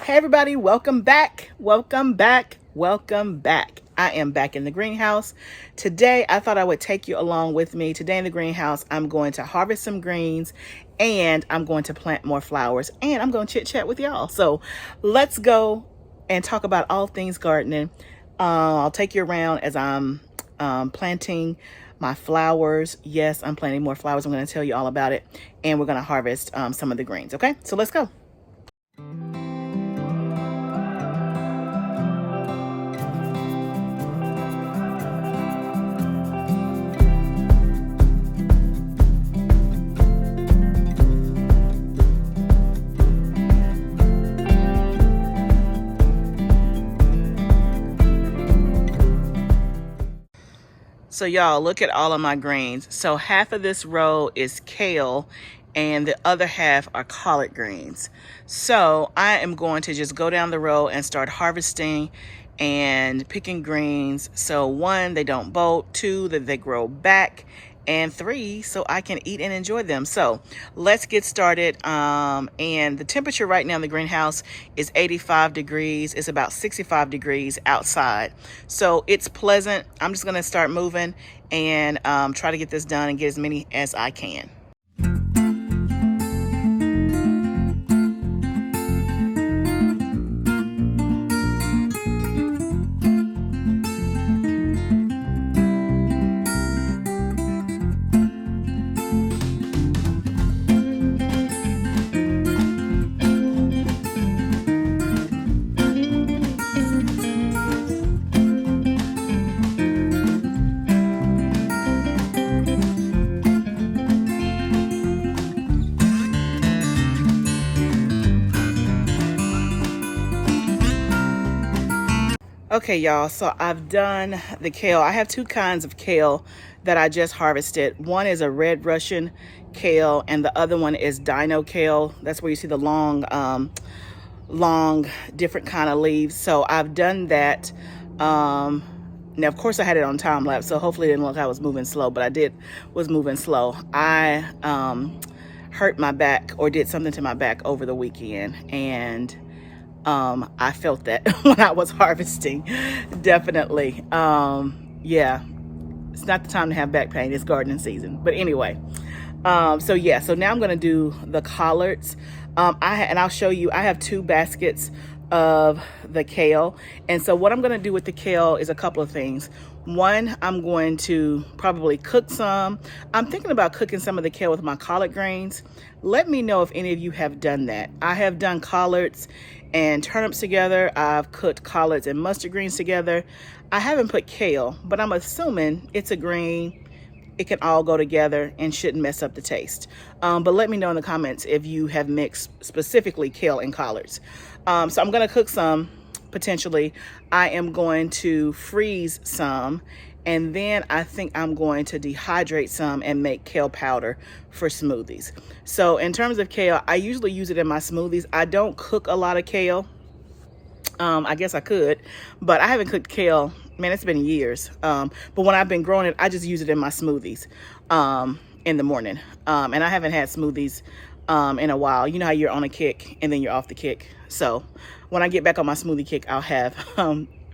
Hey everybody, welcome back. Welcome back. Welcome back. I am back in the greenhouse. Today, I thought I would take you along with me. Today in the greenhouse, I'm going to harvest some greens and I'm going to plant more flowers and I'm going to chit chat with y'all. So let's go and talk about all things gardening. I'll take you around as I'm planting my flowers. Yes, I'm planting more flowers. I'm going to tell you all about it and we're going to harvest some of the greens. Okay, so let's go. So y'all, look at all of my greens. So half of this row is kale and the other half are collard greens. So I am going to just go down the row and start harvesting and picking greens. So one, they don't bolt, two, that they grow back, and three, so I can eat and enjoy them. So let's get started. And the temperature right now in the greenhouse is 85 degrees. It's about 65 degrees outside. So it's pleasant. I'm just gonna start moving and try to get this done and get as many as I can. Okay, y'all, so I've done the kale. I have two kinds of kale that I just harvested. One is a red Russian kale and the other one is dino kale. That's where you see the long, different kind of leaves. So I've done that. Now, of course, I had it on time lapse, so hopefully it didn't look like I was moving slow, but I was moving slow. I hurt my back or did something to my back over the weekend, and I felt that when I was harvesting, definitely. Yeah, it's not the time to have back pain. It's gardening season. But anyway, so yeah, so now I'm going to do the collards. And I'll show you, I have two baskets of the kale. And so what I'm going to do with the kale is a couple of things. One, I'm going to probably cook some. I'm thinking about cooking some of the kale with my collard greens. Let me know if any of you have done that. I have done collards and turnips together. I've cooked collards and mustard greens together. I haven't put kale, but I'm assuming it's a green. It can all go together and shouldn't mess up the taste. But let me know in the comments if you have mixed specifically kale and collards. So I'm gonna cook some, potentially. I am going to freeze some, and then I think I'm going to dehydrate some and make kale powder for smoothies. So in terms of kale, I usually use it in my smoothies. I don't cook a lot of kale. I guess I could, but I haven't cooked kale. Man, it's been years. But when I've been growing it, I just use it in my smoothies in the morning. And I haven't had smoothies in a while. You know how you're on a kick and then you're off the kick. So when I get back on my smoothie kick, I'll have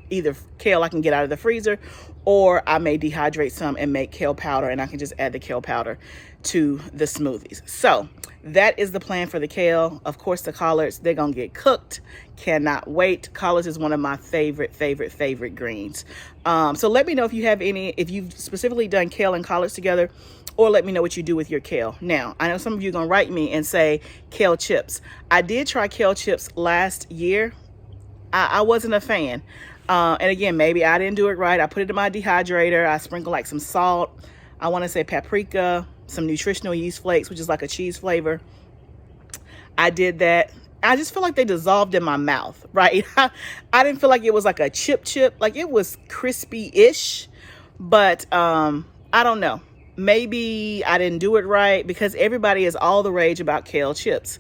either kale I can get out of the freezer, or I may dehydrate some and make kale powder, and I can just add the kale powder to the smoothies. So that is the plan for the kale. Of course, the collards, they're gonna get cooked. Cannot wait. Collards is one of my favorite greens. So let me know if you have any, if you've specifically done kale and collards together, or let me know what you do with your kale. Now, I know some of you are gonna write me and say kale chips. I did try kale chips last year. I wasn't a fan. And again, maybe I didn't do it right. I put it in my dehydrator. I sprinkled like some salt. I want to say paprika, some nutritional yeast flakes, which is like a cheese flavor. I did that. I just feel like they dissolved in my mouth, right? I didn't feel like it was like a chip. Like it was crispy-ish, but I don't know. Maybe I didn't do it right because everybody is all the rage about kale chips.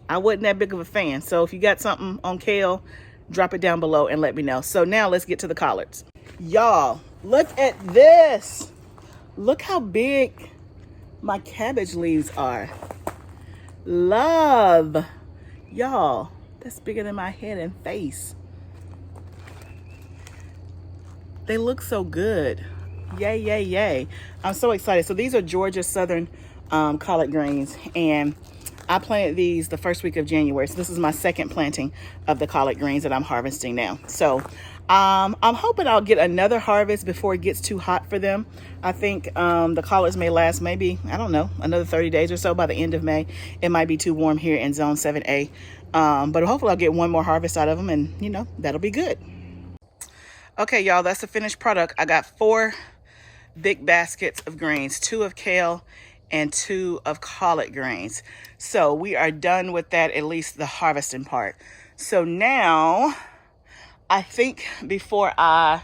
I wasn't that big of a fan. So if you got something on kale, drop it down below and let me know. So now let's get to the collards. Y'all, look at this. Look how big my cabbage leaves are. Love. Y'all, That's bigger than my head and face. They look so good. Yay, yay, yay. I'm so excited. So these are Georgia Southern collard greens, and I planted these the first week of January. So this is my second planting of the collard greens that I'm harvesting now. So I'm hoping I'll get another harvest before it gets too hot for them. I think the collards may last maybe, I don't know, another 30 days or so by the end of May. It might be too warm here in zone 7A. But hopefully I'll get one more harvest out of them, and you know, that'll be good. Okay, y'all, that's the finished product. I got 4 big baskets of greens, 2 of kale and 2 of collard greens. So we are done with that, at least the harvesting part. So now I think before I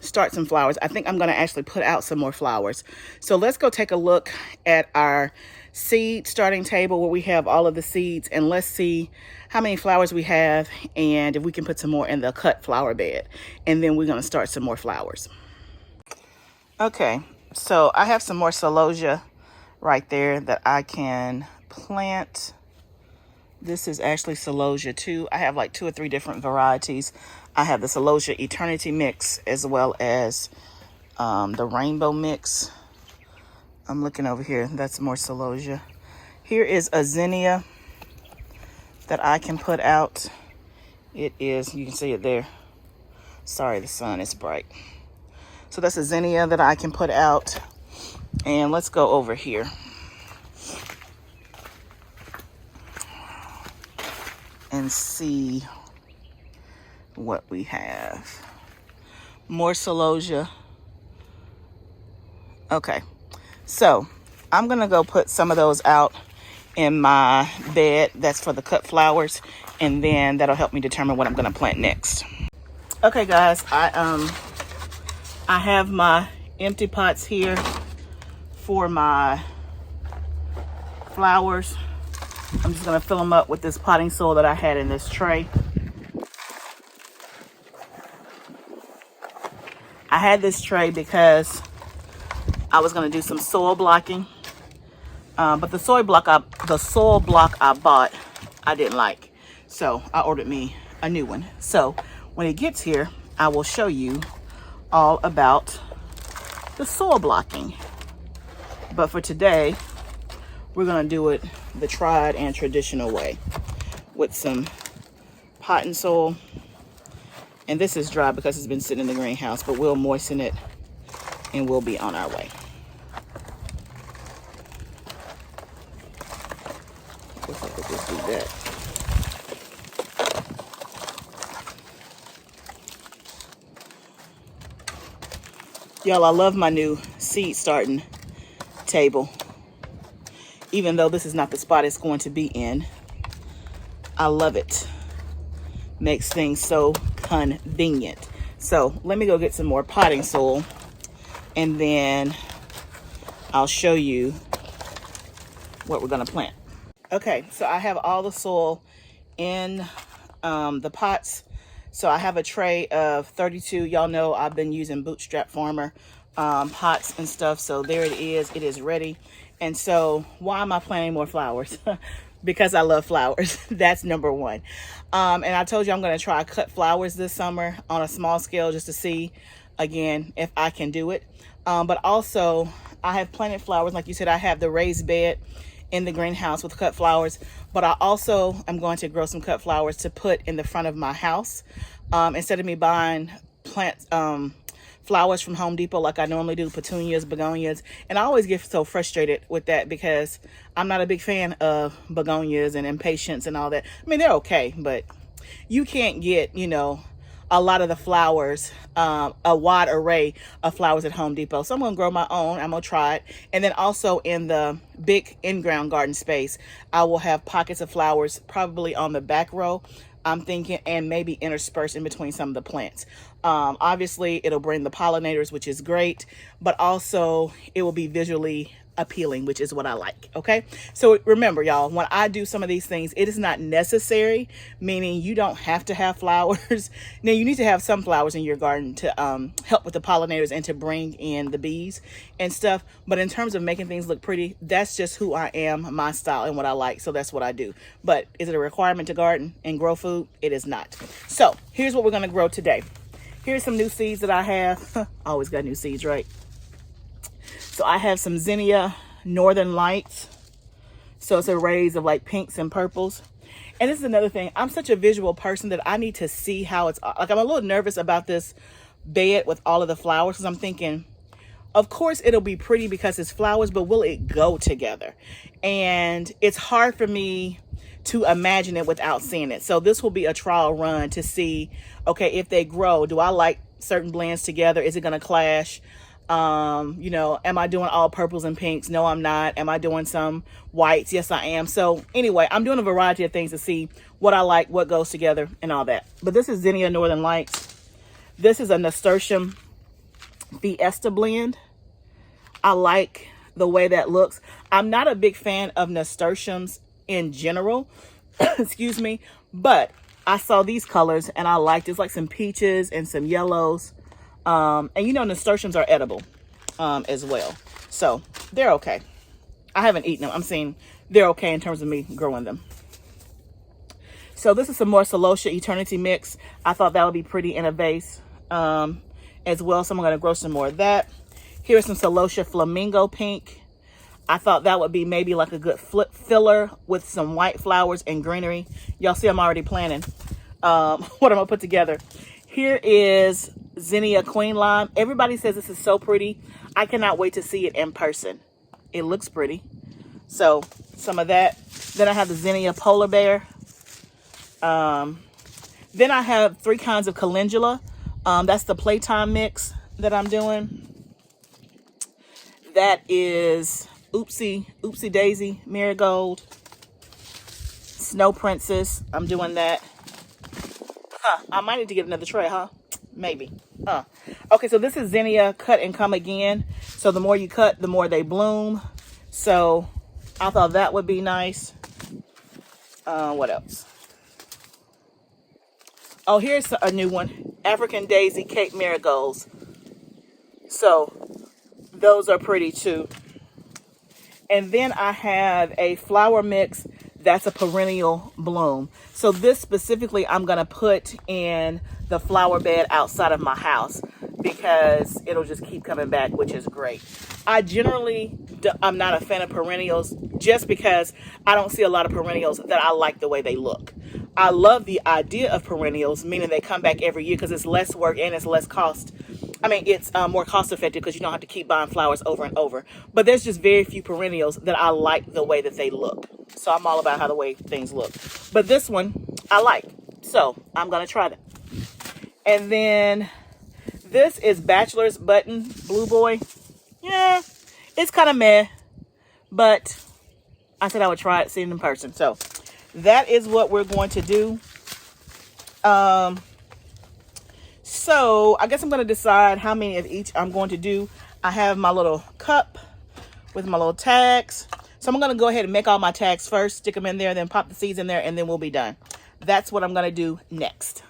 start some flowers, I think I'm going to actually put out some more flowers. So let's go take a look at our seed starting table where we have all of the seeds, and let's see how many flowers we have and if we can put some more in the cut flower bed, and then we're going to start some more flowers. Okay, so I have some more celosia right there that I can plant. This is actually celosia too. I have like 2 or 3 different varieties. I have the celosia eternity mix as well as the rainbow mix. I'm looking over here. That's more celosia. Here is a zinnia that I can put out. It is, you can see it there. Sorry, the sun is bright. So that's a zinnia that I can put out. And let's go over here. And see what we have. More celosia. Okay. So I'm going to go put some of those out in my bed. That's for the cut flowers. And then that'll help me determine what I'm going to plant next. Okay, guys, I have my empty pots here for my flowers. I'm just going to fill them up with this potting soil that I had in this tray. I had this tray because I was going to do some soil blocking, but the soil block I bought, I didn't like, so I ordered me a new one. So when it gets here, I will show you all about the soil blocking. But for today, we're going to do it the tried and traditional way with some potting soil. And this is dry because it's been sitting in the greenhouse, but we'll moisten it and we'll be on our way. I guess I could just do that. Y'all, I love my new seed starting table. Even though this is not the spot it's going to be in, I love it. Makes things so convenient. So let me go get some more potting soil, and then I'll show you what we're going to plant. Okay, so I have all the soil in the pots. So I have a tray of 32. Y'all know I've been using Bootstrap Farmer pots and stuff. So there it is. It is ready. And so why am I planting more flowers? Because I love flowers. That's number one. And I told you I'm going to try cut flowers this summer on a small scale just to see, again, if I can do it. But also, I have planted flowers. Like you said, I have the raised bed in the greenhouse with cut flowers. But I also am going to grow some cut flowers to put in the front of my house. Instead of me buying flowers from Home Depot like I normally do, petunias, begonias. And I always get so frustrated with that because I'm not a big fan of begonias and impatiens and all that. I mean, they're okay, but you can't get, you know, a lot of the flowers, a wide array of flowers at Home Depot. So I'm going to grow my own. I'm going to try it. And then also in the big in-ground garden space, I will have pockets of flowers probably on the back row, I'm thinking, and maybe interspersed in between some of the plants. Obviously, it'll bring the pollinators, which is great, but also it will be visually appealing, which is what I like. Okay, so remember, y'all, when I do some of these things, it is not necessary, meaning you don't have to have flowers. Now, you need to have some flowers in your garden to help with the pollinators and to bring in the bees and stuff. But in terms of making things look pretty, that's just who I am, my style, and what I like. So that's what I do. But is it a requirement to garden and grow food? It is not. So here's what we're going to grow today. Here's some new seeds that I have. Always got new seeds, right? So I have some Zinnia Northern Lights. So it's arrays of like pinks and purples. And this is another thing. I'm such a visual person that I need to see how it's like. I'm a little nervous about this bed with all of the flowers because I'm thinking, of course it'll be pretty because it's flowers, but will it go together? And it's hard for me to imagine it without seeing it. So this will be a trial run to see, okay, if they grow, do I like certain blends together? Is it going to clash? You know, am I doing all purples and pinks? No, I'm not. Am I doing some whites? Yes, I am. So anyway, I'm doing a variety of things to see what I like, what goes together, and all that. But this is Zinnia Northern Lights. This is a Nasturtium Fiesta blend. I like the way that looks. I'm not a big fan of nasturtiums in general, excuse me, but I saw these colors and I liked it. It's like some peaches and some yellows. And you know, nasturtiums are edible as well. So they're okay. I haven't eaten them. I'm saying they're okay in terms of me growing them. So this is some more Celosia Eternity Mix. I thought that would be pretty in a vase as well. So I'm going to grow some more of that. Here's some Celosia Flamingo Pink. I thought that would be maybe like a good filler with some white flowers and greenery. Y'all see I'm already planning what I'm going to put together. Here is Zinnia Queen Lime. Everybody says this is so pretty. I cannot wait to see it in person. It looks pretty. So some of that. Then I have the Zinnia Polar Bear. Then I have 3 kinds of calendula. That's the Playtime mix that I'm doing. That is Oopsie Daisy Marigold, Snow Princess. I'm doing that. I might need to get another tray, huh? Maybe. Okay, so this is Zinnia Cut and Come Again. So the more you cut, the more they bloom. So I thought that would be nice. What else? Oh, here's a new one. African Daisy Cape Marigolds. So those are pretty too. And then I have a flower mix that's a perennial bloom. So this specifically I'm going to put in the flower bed outside of my house because it'll just keep coming back, which is great. I generally, I'm not a fan of perennials just because I don't see a lot of perennials that I like the way they look. I love the idea of perennials, meaning they come back every year because it's less work and it's less cost. I mean, it's more cost effective because you don't have to keep buying flowers over and over. But there's just very few perennials that I like the way that they look. So I'm all about how the way things look. But this one I like. So I'm going to try that. And then this is Bachelor's Button Blue Boy. Yeah, it's kind of meh. But I said I would try it, see it in person. So that is what we're going to do. So I guess I'm going to decide how many of each I'm going to do. I have my little cup with my little tags. So I'm going to go ahead and make all my tags first, stick them in there, then pop the seeds in there, and then we'll be done. That's what I'm going to do next.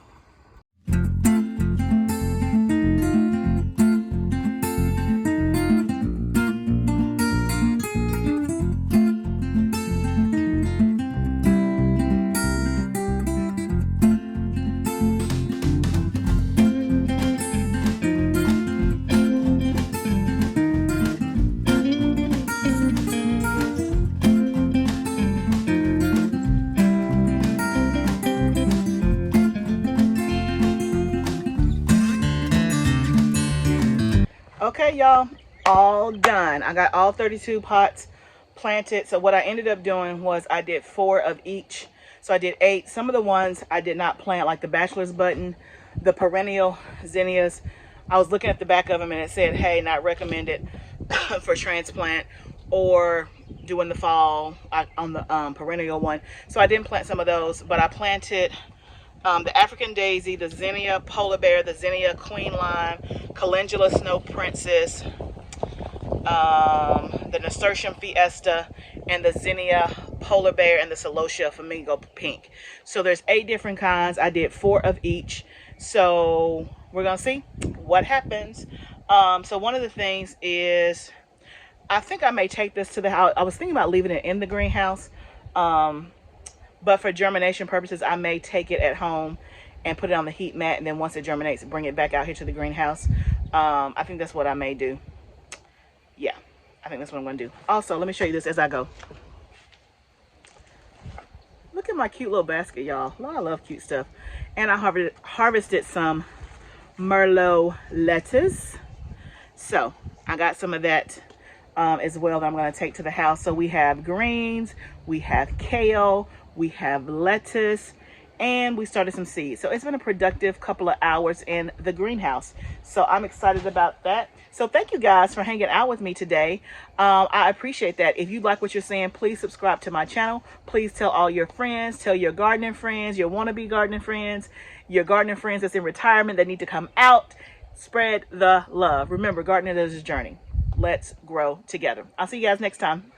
Okay, y'all, all done. I got all 32 pots planted. So what I ended up doing was I did 4 of each. So I did 8. Some of the ones I did not plant, like the Bachelor's Button, the perennial zinnias. I was looking at the back of them and it said, hey, not recommended for transplant or doing the fall on the perennial one. So I didn't plant some of those, but I planted the African Daisy, the Zinnia Polar Bear, the Zinnia Queen Lime, Calendula Snow Princess, the the Nasturtium Fiesta, and the Zinnia Polar Bear, and the Celosia Flamingo Pink. So there's 8 different kinds. I did 4 of each. So we're gonna see what happens. So one of the things is, I think I may take this to the house. I was thinking about leaving it in the greenhouse, but for germination purposes, I may take it at home and put it on the heat mat, and then once it germinates, bring it back out here to the greenhouse. I think that's what I may do. Yeah, I think that's what I'm gonna do. Also, let me show you this as I go. Look at my cute little basket, y'all. I love cute stuff. And I harvested some Merlot lettuce. So I got some of that as well that I'm going to take to the house. So we have greens, we have kale, we have lettuce, and we started some seeds. So it's been a productive couple of hours in the greenhouse. So I'm excited about that. So thank you guys for hanging out with me today. I appreciate that. If you like what you're seeing, please subscribe to my channel. Please tell all your friends, tell your gardening friends, your wannabe gardening friends, your gardening friends that's in retirement that need to come out. Spread the love. Remember, gardening is a journey. Let's grow together. I'll see you guys next time.